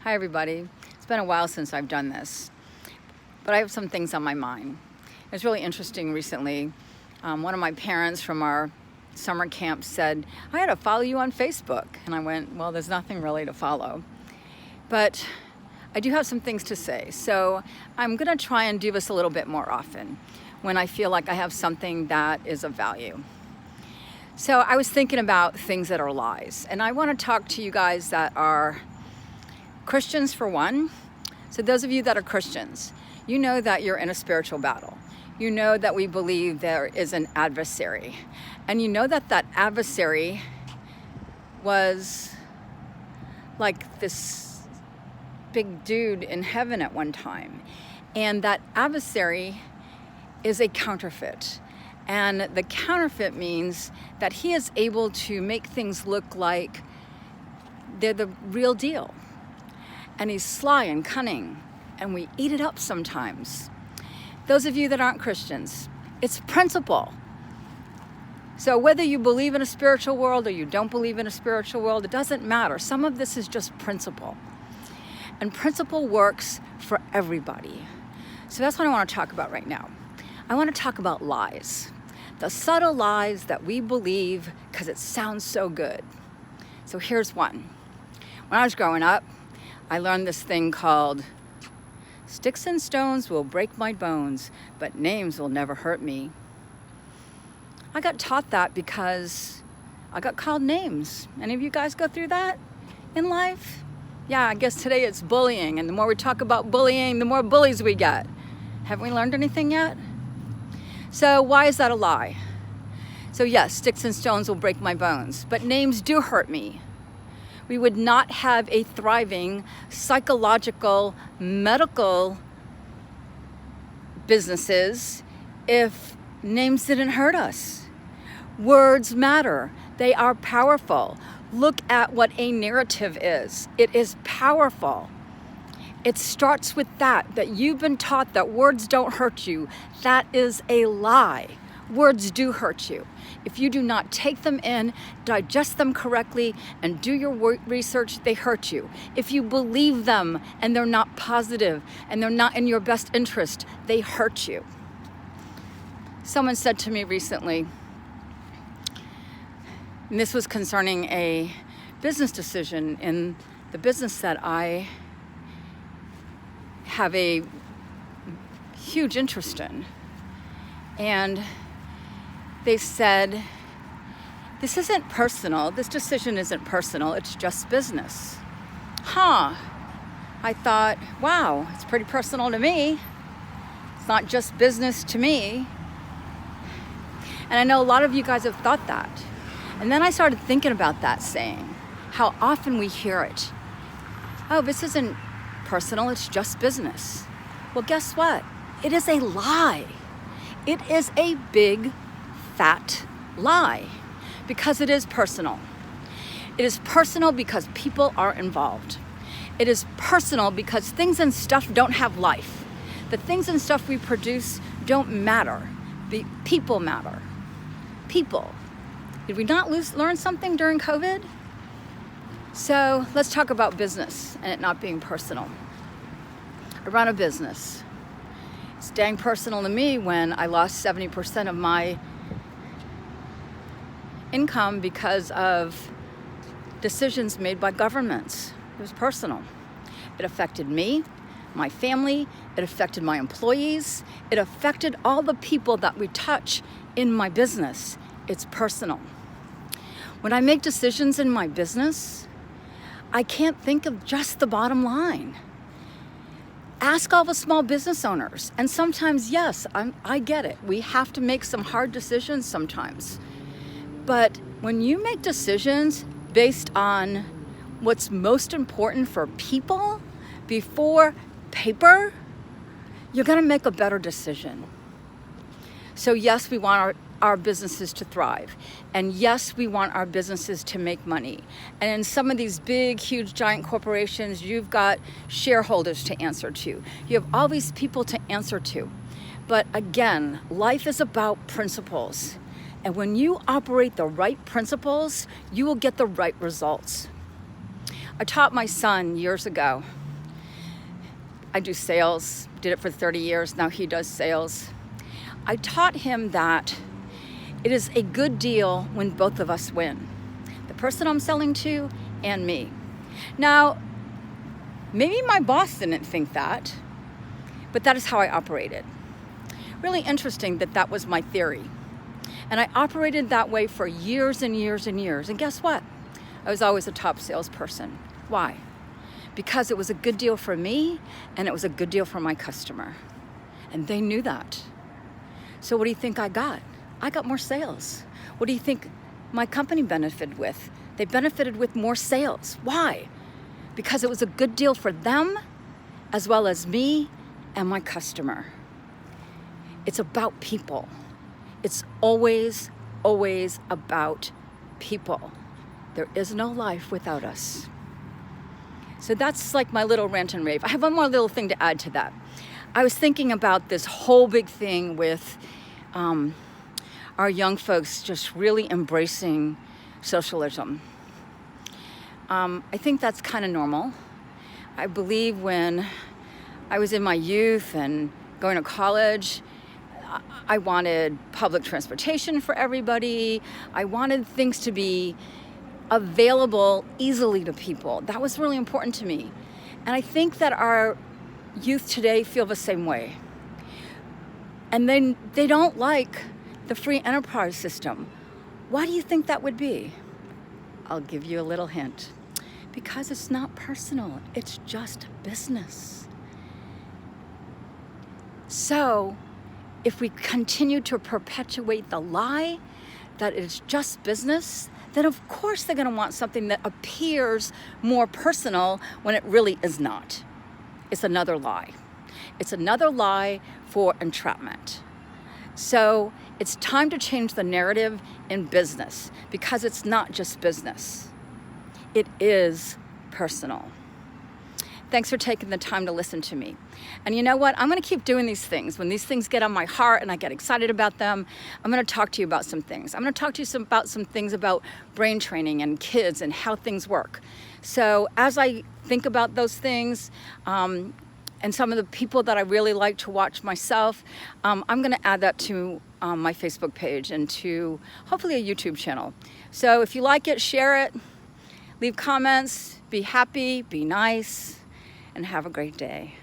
Hi everybody. It's been a while since I've done this, but I have some things on my mind. It's really interesting recently. One of my parents from our summer camp said, I had to follow you on Facebook. And I went, well, there's nothing really to follow. But I do have some things to say. So I'm gonna try and do this a little bit more often when I feel like I have something that is of value. So I was thinking about things that are lies. And I wanna talk to you guys that are Christians for one. So those of you that are Christians, you know that you're in a spiritual battle. You know that we believe there is an adversary. And you know that that adversary was like this big dude in heaven at one time. And that adversary is a counterfeit. And the counterfeit means that he is able to make things look like they're the real deal. And he's sly and cunning, and we eat it up sometimes. Those of you that aren't Christians, it's principle. So whether you believe in a spiritual world or you don't believe in a spiritual world, it doesn't matter. Some of this is just principle. And principle works for everybody. So that's what I want to talk about right now. I want to talk about lies. The subtle lies that we believe because it sounds so good. So here's one. When I was growing up, I learned this thing called sticks and stones will break my bones, but names will never hurt me. I got taught that because I got called names. Any of you guys go through that in life? Yeah, I guess today it's bullying, and the more we talk about bullying, the more bullies we get. Haven't we learned anything yet? So why is that a lie? So yes, sticks and stones will break my bones, but names do hurt me. We would not have a thriving psychological, medical businesses if names didn't hurt us. Words matter. They are powerful. Look at what a narrative is. It is powerful. It starts with that you've been taught that words don't hurt you. That is a lie. Words do hurt you. If you do not take them in, digest them correctly, and do your research, they hurt you. If you believe them and they're not positive and they're not in your best interest, they hurt you. Someone said to me recently, and this was concerning a business decision in the business that I have a huge interest in. And they said, this isn't personal. This decision isn't personal. It's just business. I thought, wow, it's pretty personal to me. It's not just business to me. And I know a lot of you guys have thought that. And then I started thinking about that saying, how often we hear it. Oh, this isn't personal. It's just business. Well, guess what? It is a lie. It is a big fat lie because it is personal. It is personal because people are involved. It is personal because things and stuff don't have life. The things and stuff we produce don't matter. The people matter. People. Did we not learn something during COVID? So let's talk about business and it not being personal. I run a business. It's dang personal to me when I lost 70% of my income because of decisions made by governments. It was personal. It affected me, my family, it affected my employees, it affected all the people that we touch in my business. It's personal. When I make decisions in my business, I can't think of just the bottom line. Ask all the small business owners. And sometimes, yes, I get it. We have to make some hard decisions sometimes. But when you make decisions based on what's most important for people before paper, you're gonna make a better decision. So yes, we want our businesses to thrive. And yes, we want our businesses to make money. And in some of these big, huge, giant corporations, you've got shareholders to answer to. You have all these people to answer to. But again, life is about principles. And when you operate the right principles, you will get the right results. I taught my son years ago. I do sales, did it for 30 years, now he does sales. I taught him that it is a good deal when both of us win. The person I'm selling to and me. Now, maybe my boss didn't think that, but that is how I operated. Really interesting that that was my theory. And I operated that way for years and years and years. And guess what? I was always a top salesperson. Why? Because it was a good deal for me and it was a good deal for my customer. And they knew that. So what do you think I got? I got more sales. What do you think my company benefited with? They benefited with more sales. Why? Because it was a good deal for them as well as me and my customer. It's about people. It's always, always about people. There is no life without us. So that's like my little rant and rave. I have one more little thing to add to that. I was thinking about this whole big thing with our young folks just really embracing socialism. I think that's kind of normal. I believe when I was in my youth and going to college, I wanted public transportation for everybody. I wanted things to be available easily to people. That was really important to me. And I think that our youth today feel the same way. And they don't like the free enterprise system. Why do you think that would be? I'll give you a little hint. Because it's not personal, it's just business. So, if we continue to perpetuate the lie that it's just business, then of course they're going to want something that appears more personal when it really is not. It's another lie. It's another lie for entrapment. So it's time to change the narrative in business because it's not just business. It is personal. Thanks for taking the time to listen to me. And you know what? I'm going to keep doing these things. When these things get on my heart and I get excited about them, I'm going to talk to you about some things. I'm going to talk to you about some things about brain training and kids and how things work. So as I think about those things, and some of the people that I really like to watch myself, I'm going to add that to my Facebook page and to hopefully a YouTube channel. So if you like it, share it, leave comments, be happy, be nice, and have a great day.